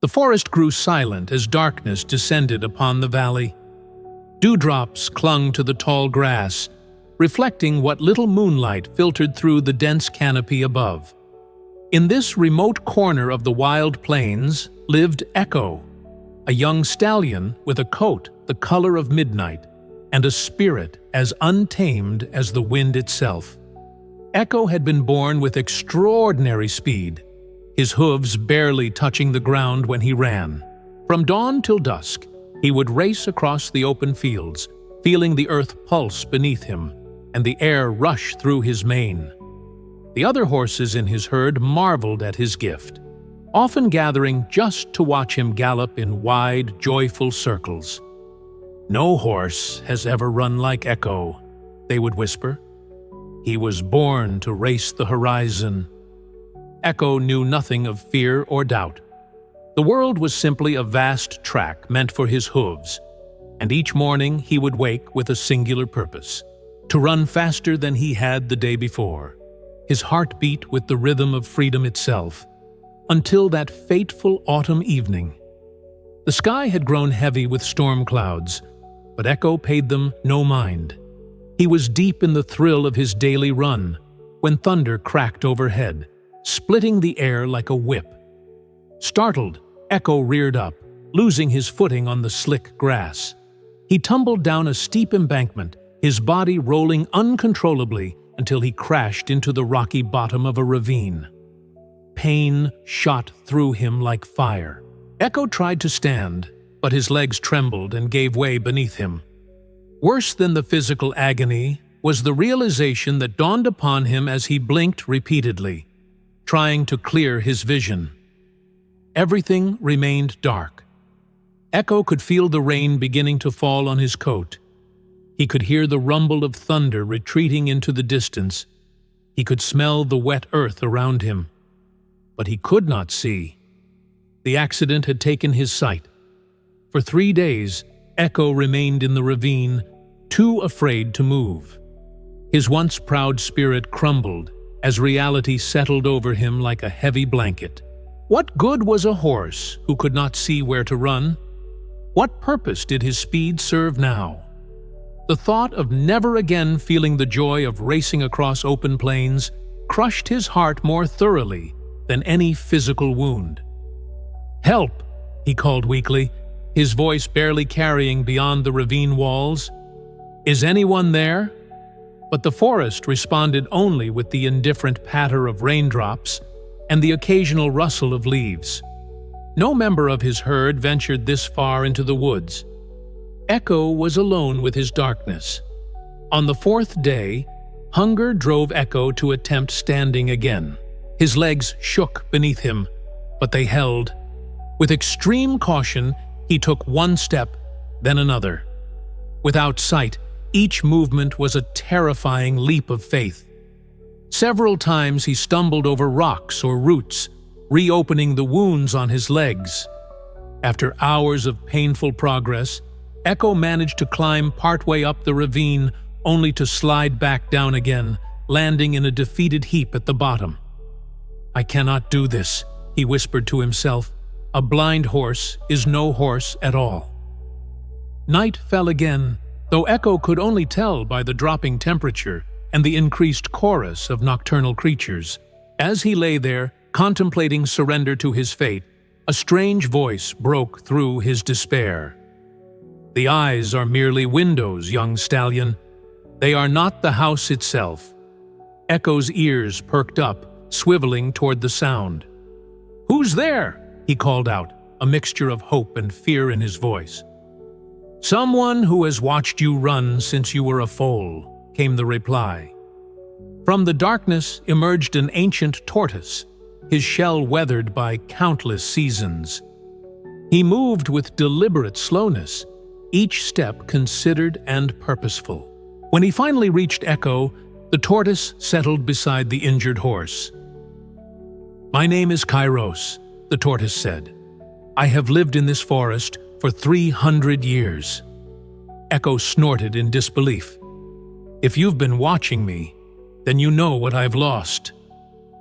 The forest grew silent as darkness descended upon the valley. Dewdrops clung to the tall grass, reflecting what little moonlight filtered through the dense canopy above. In this remote corner of the wild plains lived Echo, a young stallion with a coat the color of midnight and a spirit as untamed as the wind itself. Echo had been born with extraordinary speed, his hooves barely touching the ground when he ran. From dawn till dusk, he would race across the open fields, feeling the earth pulse beneath him and the air rush through his mane. The other horses in his herd marveled at his gift, often gathering just to watch him gallop in wide, joyful circles. "No horse has ever run like Echo," they would whisper. "He was born to race the horizon." Echo knew nothing of fear or doubt. The world was simply a vast track meant for his hooves, and each morning he would wake with a singular purpose: to run faster than he had the day before. His heart beat with the rhythm of freedom itself, until that fateful autumn evening. The sky had grown heavy with storm clouds, but Echo paid them no mind. He was deep in the thrill of his daily run when thunder cracked overhead, splitting the air like a whip. Startled, Echo reared up, losing his footing on the slick grass. He tumbled down a steep embankment, his body rolling uncontrollably until he crashed into the rocky bottom of a ravine. Pain shot through him like fire. Echo tried to stand, but his legs trembled and gave way beneath him. Worse than the physical agony was the realization that dawned upon him as he blinked repeatedly, trying to clear his vision. Everything remained dark. Echo could feel the rain beginning to fall on his coat. He could hear the rumble of thunder retreating into the distance. He could smell the wet earth around him. But he could not see. The accident had taken his sight. For 3 days, Echo remained in the ravine, too afraid to move. His once proud spirit crumbled as reality settled over him like a heavy blanket. What good was a horse who could not see where to run? What purpose did his speed serve now? The thought of never again feeling the joy of racing across open plains crushed his heart more thoroughly than any physical wound. "Help!" he called weakly, his voice barely carrying beyond the ravine walls. "Is anyone there?" But the forest responded only with the indifferent patter of raindrops and the occasional rustle of leaves. No member of his herd ventured this far into the woods. Echo was alone with his darkness. On the 4th day, hunger drove Echo to attempt standing again. His legs shook beneath him, but they held. With extreme caution, he took one step, then another. Without sight, each movement was a terrifying leap of faith. Several times he stumbled over rocks or roots, reopening the wounds on his legs. After hours of painful progress, Echo managed to climb partway up the ravine, only to slide back down again, landing in a defeated heap at the bottom. "I cannot do this," he whispered to himself. "A blind horse is no horse at all." Night fell again, though Echo could only tell by the dropping temperature and the increased chorus of nocturnal creatures. As he lay there, contemplating surrender to his fate, a strange voice broke through his despair. "The eyes are merely windows, young stallion. They are not the house itself." Echo's ears perked up, swiveling toward the sound. "Who's there?" he called out, a mixture of hope and fear in his voice. "Someone who has watched you run since you were a foal," came the reply. From the darkness emerged an ancient tortoise, his shell weathered by countless seasons. He moved with deliberate slowness, each step considered and purposeful. When he finally reached Echo, the tortoise settled beside the injured horse. "My name is Kairos," the tortoise said. "I have lived in this forest for 300 years. Echo snorted in disbelief. "If you've been watching me, then you know what I've lost.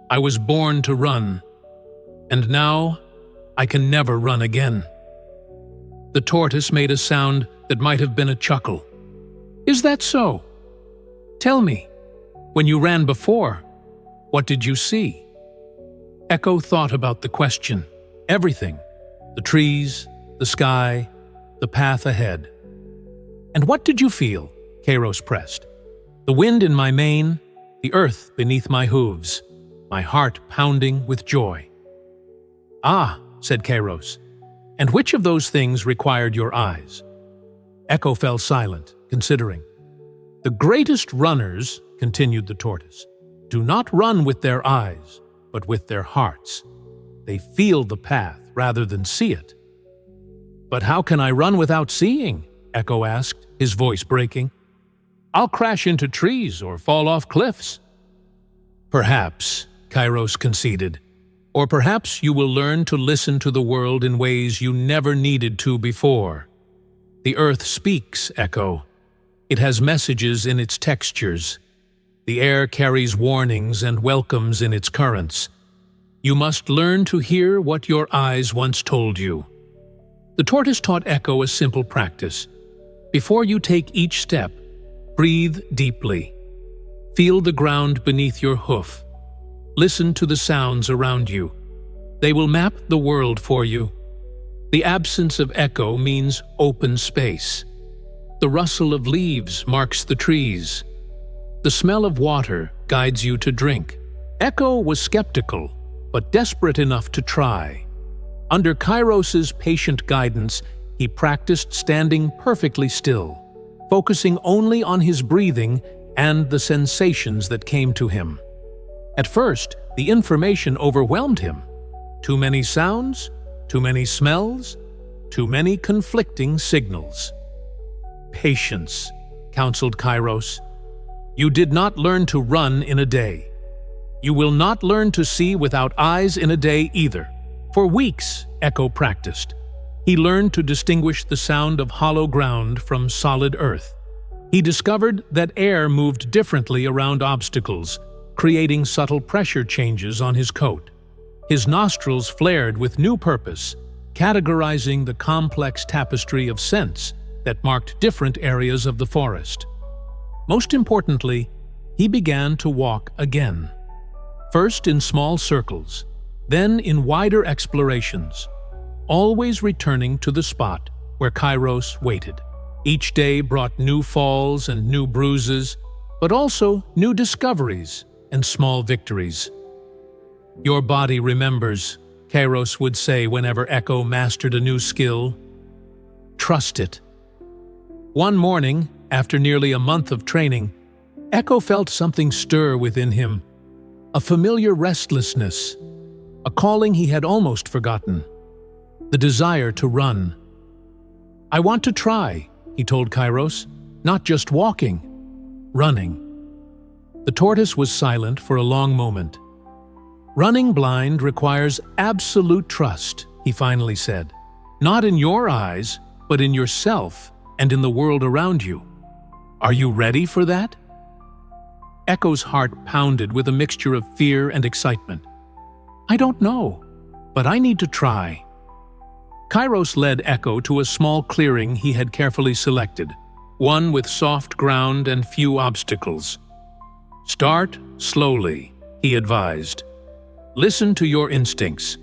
I was born to run, and now I can never run again." The tortoise made a sound that might have been a chuckle. "Is that so? Tell me, when you ran before, what did you see?" Echo thought about the question. Everything. The trees, the sky, the path ahead. "And what did you feel?" Kairos pressed. "The wind in my mane, the earth beneath my hooves, my heart pounding with joy." "Ah," said Kairos, "and which of those things required your eyes?" Echo fell silent, considering. "The greatest runners," continued the tortoise, "do not run with their eyes, but with their hearts. They feel the path rather than see it." "But how can I run without seeing?" Echo asked, his voice breaking. "I'll crash into trees or fall off cliffs." "Perhaps," Kairos conceded, "or perhaps you will learn to listen to the world in ways you never needed to before. The earth speaks, Echo. It has messages in its textures. The air carries warnings and welcomes in its currents. You must learn to hear what your eyes once told you." The tortoise taught Echo a simple practice. Before you take each step, breathe deeply. Feel the ground beneath your hoof. Listen to the sounds around you. They will map the world for you. The absence of echo means open space. The rustle of leaves marks the trees. The smell of water guides you to drink. Echo was skeptical, but desperate enough to try. Under Kairos's patient guidance, he practiced standing perfectly still, focusing only on his breathing and the sensations that came to him. At first, the information overwhelmed him. Too many sounds, too many smells, too many conflicting signals. "Patience," counseled Kairos. "You did not learn to run in a day. You will not learn to see without eyes in a day either." For weeks, Echo practiced. He learned to distinguish the sound of hollow ground from solid earth. He discovered that air moved differently around obstacles, creating subtle pressure changes on his coat. His nostrils flared with new purpose, categorizing the complex tapestry of scents that marked different areas of the forest. Most importantly, he began to walk again. First in small circles, then in wider explorations, always returning to the spot where Kairos waited. Each day brought new falls and new bruises, but also new discoveries and small victories. "Your body remembers," Kairos would say whenever Echo mastered a new skill. "Trust it." One morning, after nearly a month of training, Echo felt something stir within him, a familiar restlessness, a calling he had almost forgotten, the desire to run. "I want to try," he told Kairos, "not just walking, running." The tortoise was silent for a long moment. "Running blind requires absolute trust," he finally said. "Not in your eyes, but in yourself and in the world around you. Are you ready for that?" Echo's heart pounded with a mixture of fear and excitement. "I don't know, but I need to try." Kairos led Echo to a small clearing he had carefully selected, one with soft ground and few obstacles. "Start slowly," he advised. "Listen to your instincts.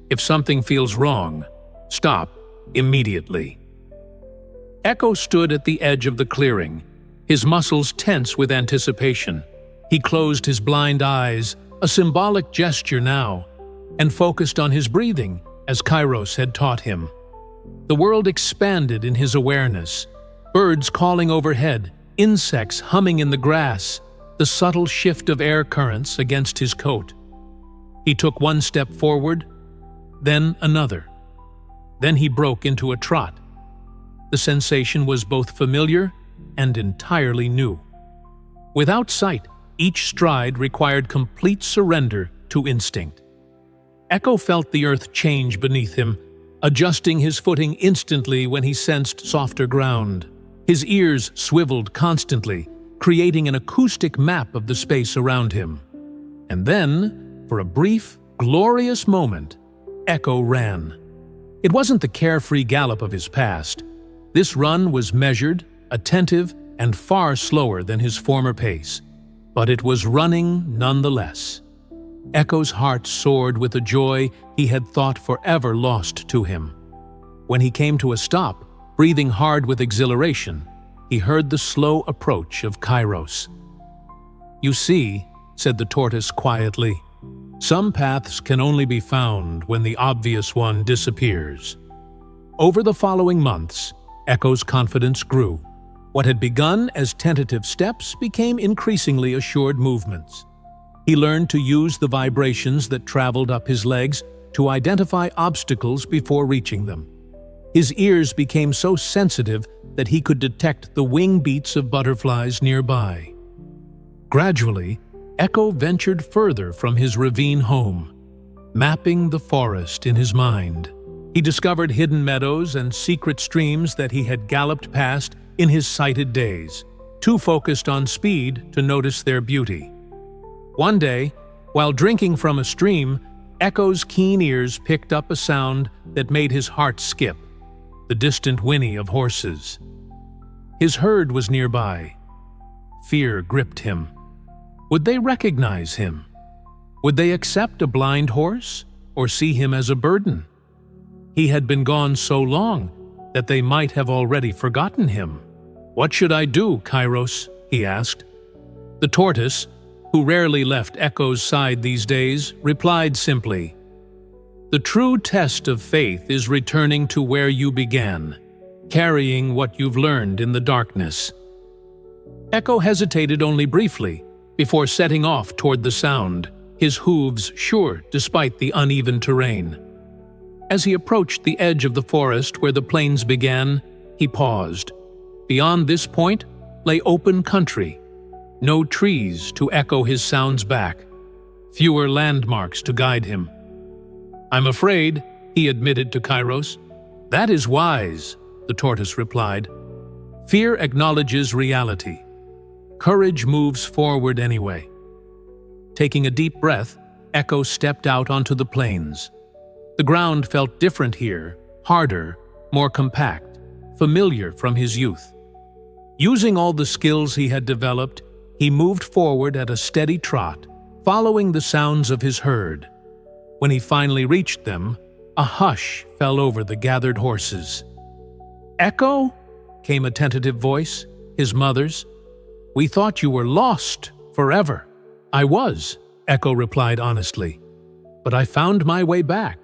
If something feels wrong, stop immediately." Echo stood at the edge of the clearing, his muscles tense with anticipation. He closed his blind eyes, a symbolic gesture now, and focused on his breathing as Kairos had taught him. The world expanded in his awareness, birds calling overhead, insects humming in the grass, the subtle shift of air currents against his coat. He took one step forward, then another. Then he broke into a trot. The sensation was both familiar and entirely new. Without sight, each stride required complete surrender to instinct. Echo felt the earth change beneath him, adjusting his footing instantly when he sensed softer ground. His ears swiveled constantly, creating an acoustic map of the space around him. And then, for a brief, glorious moment, Echo ran. It wasn't the carefree gallop of his past. This run was measured, attentive, and far slower than his former pace. But it was running nonetheless. Echo's heart soared with a joy he had thought forever lost to him. When he came to a stop, breathing hard with exhilaration, he heard the slow approach of Kairos. "You see," said the tortoise quietly, "some paths can only be found when the obvious one disappears." Over the following months, Echo's confidence grew. What had begun as tentative steps became increasingly assured movements. He learned to use the vibrations that traveled up his legs to identify obstacles before reaching them. His ears became so sensitive that he could detect the wing beats of butterflies nearby. Gradually, Echo ventured further from his ravine home, mapping the forest in his mind. He discovered hidden meadows and secret streams that he had galloped past in his sighted days, too focused on speed to notice their beauty. One day, while drinking from a stream, Echo's keen ears picked up a sound that made his heart skip, the distant whinny of horses. His herd was nearby. Fear gripped him. Would they recognize him? Would they accept a blind horse or see him as a burden? He had been gone so long that they might have already forgotten him. "What should I do, Kairos?" he asked. The tortoise, who rarely left Echo's side these days, replied simply, "The true test of faith is returning to where you began, carrying what you've learned in the darkness." Echo hesitated only briefly before setting off toward the sound, his hooves sure despite the uneven terrain. As he approached the edge of the forest where the plains began, he paused. Beyond this point lay open country. No trees to echo his sounds back. Fewer landmarks to guide him. "I'm afraid," he admitted to Kairos. "That is wise," the tortoise replied. "Fear acknowledges reality. Courage moves forward anyway." Taking a deep breath, Echo stepped out onto the plains. The ground felt different here, harder, more compact, familiar from his youth. Using all the skills he had developed, he moved forward at a steady trot, following the sounds of his herd. When he finally reached them, a hush fell over the gathered horses. "Echo?" came a tentative voice, his mother's. "We thought you were lost forever." "I was," Echo replied honestly. "But I found my way back,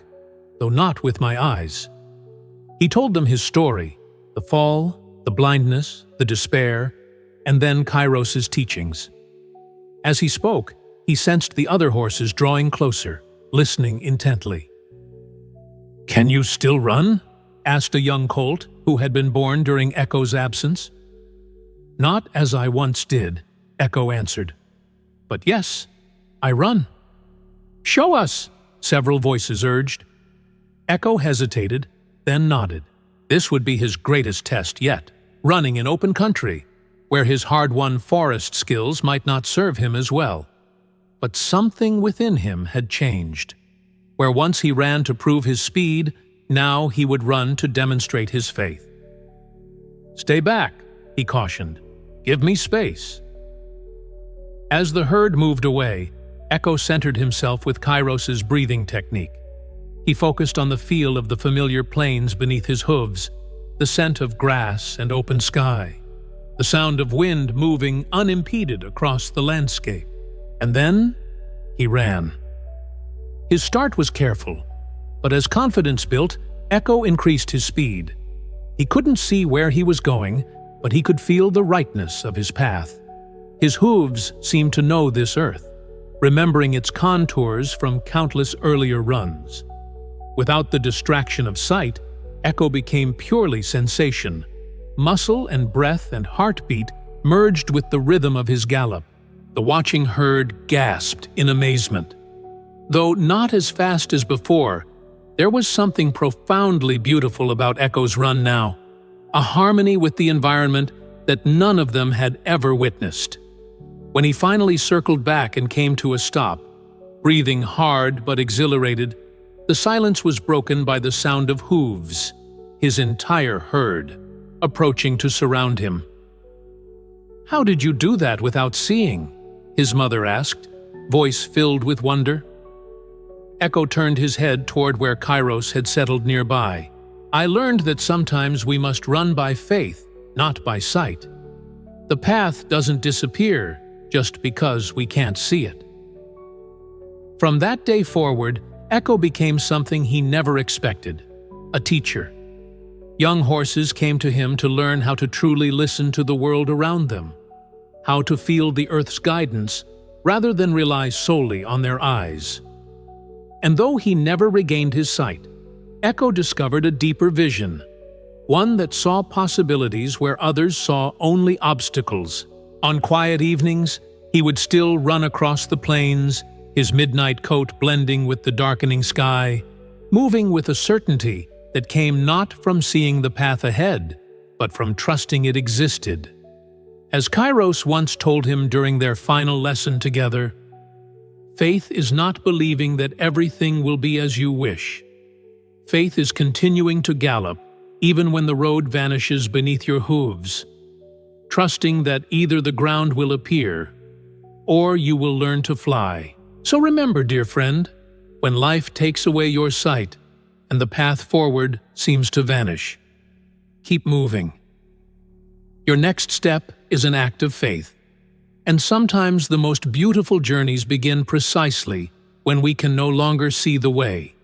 though not with my eyes." He told them his story, the fall, the blindness, the despair, and then Kairos's teachings. As he spoke, he sensed the other horses drawing closer, listening intently. "Can you still run?" asked a young colt who had been born during Echo's absence. "Not as I once did," Echo answered. "But yes, I run." "Show us," several voices urged. Echo hesitated, then nodded. This would be his greatest test yet, running in open country, where his hard-won forest skills might not serve him as well. But something within him had changed. Where once he ran to prove his speed, now he would run to demonstrate his faith. "Stay back," he cautioned. "Give me space." As the herd moved away, Echo centered himself with Kairos's breathing technique. He focused on the feel of the familiar plains beneath his hooves, the scent of grass and open sky, the sound of wind moving unimpeded across the landscape. And then he ran. His start was careful, but as confidence built, Echo increased his speed. He couldn't see where he was going, but he could feel the rightness of his path. His hooves seemed to know this earth, remembering its contours from countless earlier runs. Without the distraction of sight, Echo became purely sensation. Muscle and breath and heartbeat merged with the rhythm of his gallop. The watching herd gasped in amazement. Though not as fast as before, there was something profoundly beautiful about Echo's run now, a harmony with the environment that none of them had ever witnessed. When he finally circled back and came to a stop, breathing hard but exhilarated, The silence was broken by the sound of hooves, his entire herd, approaching to surround him. "How did you do that without seeing?" his mother asked, voice filled with wonder. Echo turned his head toward where Kairos had settled nearby. "I learned that sometimes we must run by faith, not by sight. The path doesn't disappear just because we can't see it." From that day forward, Echo became something he never expected, a teacher. Young horses came to him to learn how to truly listen to the world around them, how to feel the earth's guidance rather than rely solely on their eyes. And though he never regained his sight, Echo discovered a deeper vision, one that saw possibilities where others saw only obstacles. On quiet evenings, he would still run across the plains, his midnight coat blending with the darkening sky, moving with a certainty that came not from seeing the path ahead, but from trusting it existed. As Kairos once told him during their final lesson together, "Faith is not believing that everything will be as you wish. Faith is continuing to gallop, even when the road vanishes beneath your hooves, trusting that either the ground will appear, or you will learn to fly." So remember, dear friend, when life takes away your sight and the path forward seems to vanish, keep moving. Your next step is an act of faith, and sometimes the most beautiful journeys begin precisely when we can no longer see the way.